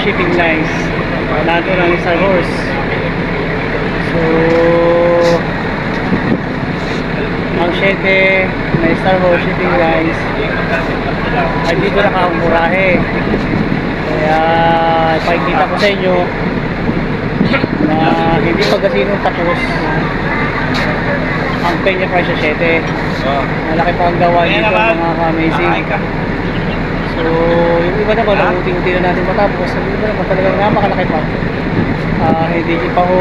Shipping Lines. Nato ng Star Horse. So, ang 7 na Star Horse Shipping Lines ay dito nakakamurahe. Kaya ipakikita ko sa inyo na hindi pa gasinong tapos ang Peña Price sa 7. Malaki pa ang gawa dito mga ka-amazing. So yung iba naman unti-unti na natin matapos. Yung iba naman talagang napakalaki pa. Hindi pa ho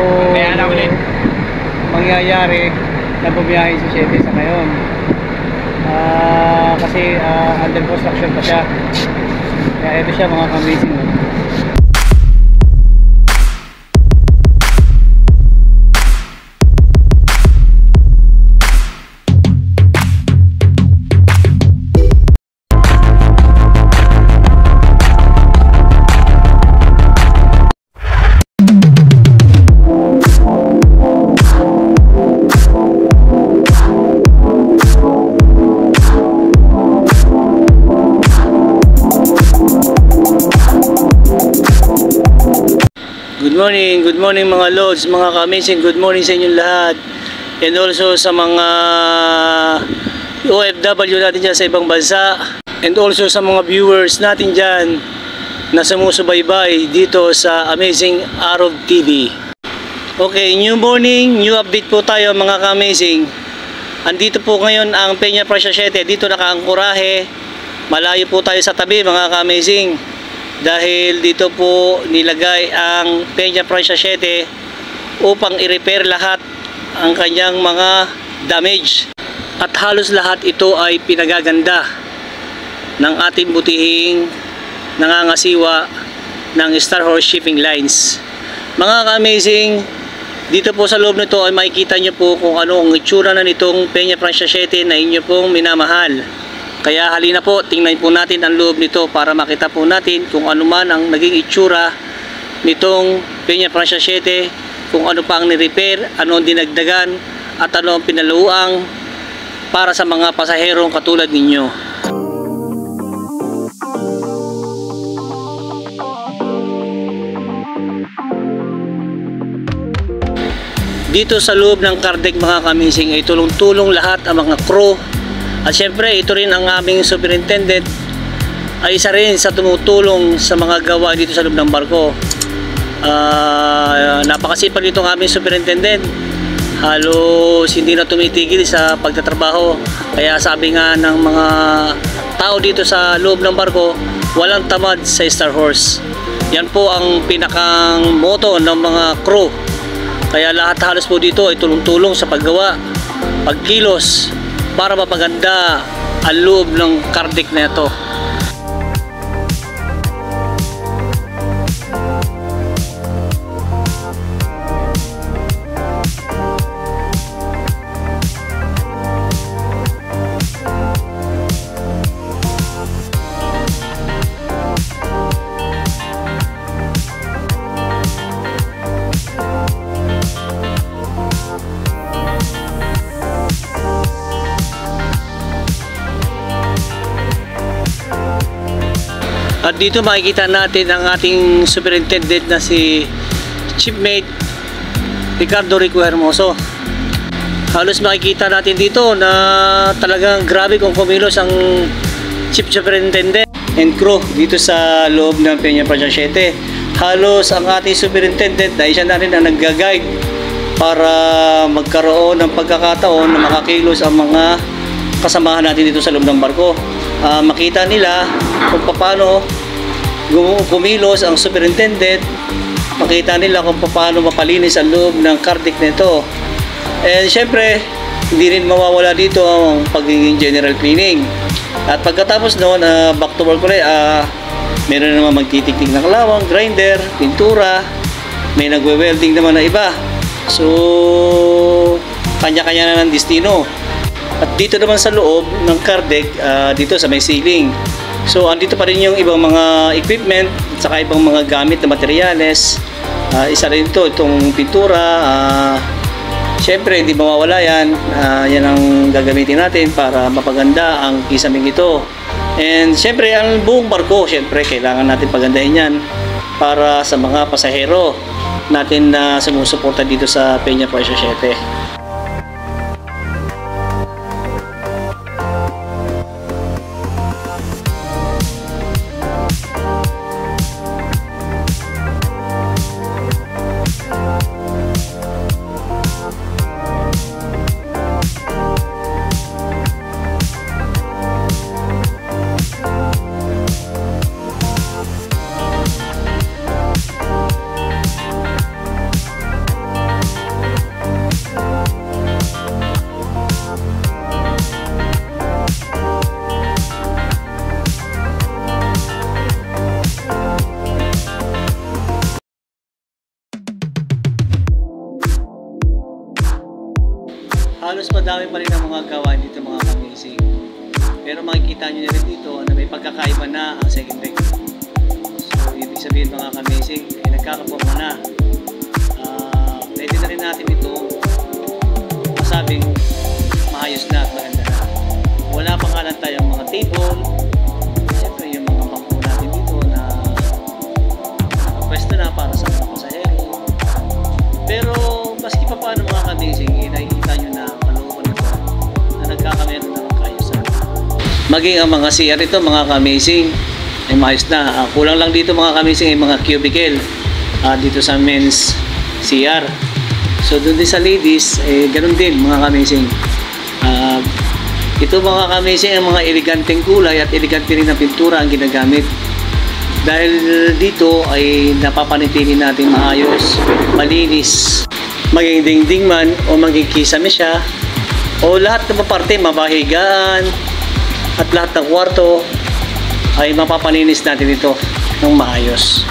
mangyayari na bumiyahe sa 7 sa ngayon. Kasi under construction pa siya. Kaya ito siya mga ka-amazing. Good morning mga lods, mga ka-amazing. Good morning sa inyong lahat. And also sa mga OFW natin dyan sa ibang bansa. And also sa mga viewers natin dyan na sumusubaybay dito sa Amazing Arrow TV. Okay, new morning, new update po tayo mga ka-amazing. Andito po ngayon ang Peña Price 7. Dito nakaangkurahe. Malayo po tayo sa tabi mga ka-amazing. Dahil dito po nilagay ang Peña Price 7 upang i-repair lahat ang kanyang mga damage. At halos lahat ito ay pinagaganda ng ating butihing nangangasiwa ng Star Horse Shipping Lines. Mga ka-amazing, dito po sa loob nito ay makikita nyo po kung ano ang itsura na nitong Peña Price 7 na inyo pong minamahal. Kaya halina po, tingnan po natin ang loob nito para makita po natin kung ano man ang naging itsura nitong Peña Price 7, kung ano pa ang ni-repair, ano ang dinagdagan, at ano ang pinaluang para sa mga pasaherong katulad ninyo. Dito sa loob ng car deck mga ka-amazing ay tulong-tulong lahat ang mga crew. At syempre ito rin ang aming superintendent ay isa rin sa tumutulong sa mga gawa dito sa loob ng barko. Napakasipag nito ang aming superintendent. Halos hindi na tumitigil sa pagtatrabaho. Kaya sabi nga ng mga tao dito sa loob ng barko, walang tamad sa Star Horse. Yan po ang pinakang motto ng mga crew. Kaya lahat halos po dito ay tulong-tulong sa paggawa, pagkilos, para mapaganda ang loob ng car deck na ito. At dito makikita natin ang ating superintendent na si Chiefmate Ricardo Rico Hermoso. Halos makikita natin dito na talagang grabe kung kumilos ang Chief Superintendent and crew dito sa loob ng Peña Price 7. Halos ang ating superintendent na siya na rin ang nag-guide para magkaroon ng pagkakataon na makakilos ang mga kasamahan natin dito sa loob ng barko. Makita nila kung paano kumilos ang superintendent, makita nila kung paano mapalinis ang loob ng car deck nito. And syempre hindi rin mawawala dito ang pagiging general cleaning. At pagkatapos noon, back to work ulit, meron naman magtitiktik ng kalawang, grinder, pintura, may nagwe-welding naman na iba. So kanya-kanya na ng destino. At dito naman sa loob ng car deck, dito sa may ceiling, so andito pa rin yung ibang mga equipment at saka ibang mga gamit na materyales. Isa rin itong pintura. Syempre hindi mawawala yan. Yan ang gagamitin natin para mapaganda ang kisaming ito. And syempre ang buong barko, syempre kailangan natin pagandahin yan. para sa mga pasahero natin na sumusuporta dito sa Peña Francia 7. Halos madami pa rin ang mga gawain dito mga kamising. Pero makikita nyo na rin dito na may pagkakaiba na ang second deck. So ibig sabihin mga kamising, nagkakaporma na. Pwede na rin natin ito masabing maayos na at maganda na. Wala pa nga lang tayong mga table. Siyempre yung mga bangko natin dito na pwesto na para sa mga pasahero. Pero maski pa paano mga kamising, nakikita nyo na kalooban nito na nagkakameron na ng kaayusan. Maging ang mga CR ito mga kamising ay maayos na. Kulang lang dito mga kamising ay mga cubicle dito sa men's CR. So doon din sa ladies, ganun din mga kamising. Ito mga kamising ang mga eleganteng kulay at elegante rin na pintura ang ginagamit. Dahil dito ay napapanitili natin maayos, malinis. Maging dingding man o maging kisame siya o lahat ng parte, mabahigaan at lahat ng kwarto ay mapapaninis natin ito ng maayos.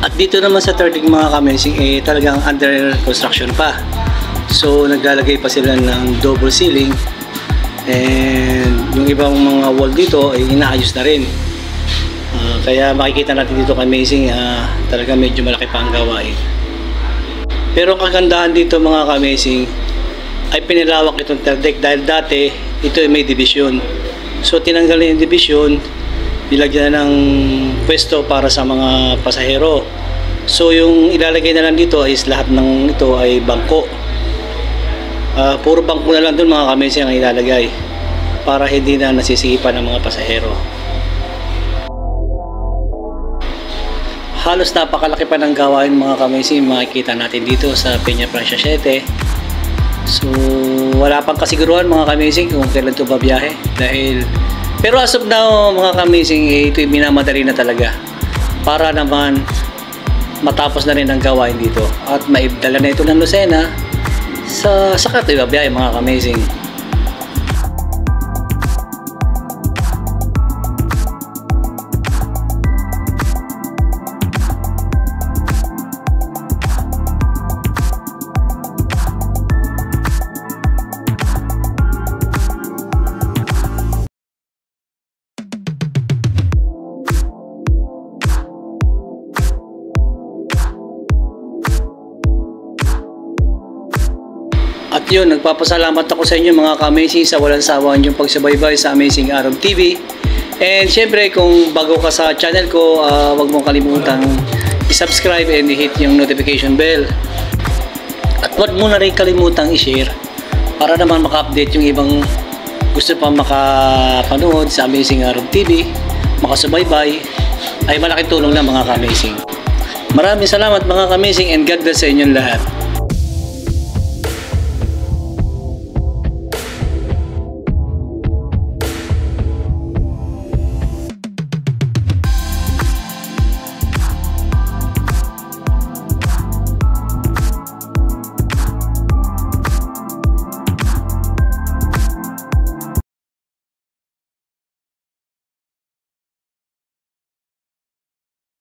At dito naman sa third deck mga kamising talagang under construction pa. So naglalagay pa sila ng double ceiling and yung ibang mga wall dito ay inaayos na rin. Kaya makikita natin dito kamising talaga medyo malaki pa ang gawain. Pero ang kagandahan dito mga kamising ay pinilawak itong third deck dahil dati ito ay may division. So tinanggal yung division, nilagyan na ng pwesto para sa mga pasahero. So yung ilalagay na lang dito is lahat ng ito ay bangko. Puro bangko na lang doon mga kamising ang ilalagay para hindi na nasisigipan ng mga pasahero. Halos napakalaki pa ng gawain mga kamising makikita natin dito sa Peña Francia 7. So wala pang kasiguruhan mga kamising kung kailan ito babiyahe dahil pero as of now mga kamising ito minamadali na talaga para naman matapos na rin ang gawain dito at maibdala na ito ng Lucena sa sakat ito babiyahe mga kamising. At At yun, nagpapasalamat ako sa inyo mga ka-amazing sa walang sawa niyong pagsubaybay sa Amazing Arab TV. And syempre kung bago ka sa channel ko, huwag mong kalimutang i-subscribe and i-hit yung notification bell. At huwag mo na rin kalimutang i-share para naman maka-update yung ibang gusto pa makapanood sa Amazing Arab TV, makasubaybay, ay malaking tulong na mga ka-amazing. Maraming salamat mga ka-amazing and God bless sa inyong lahat.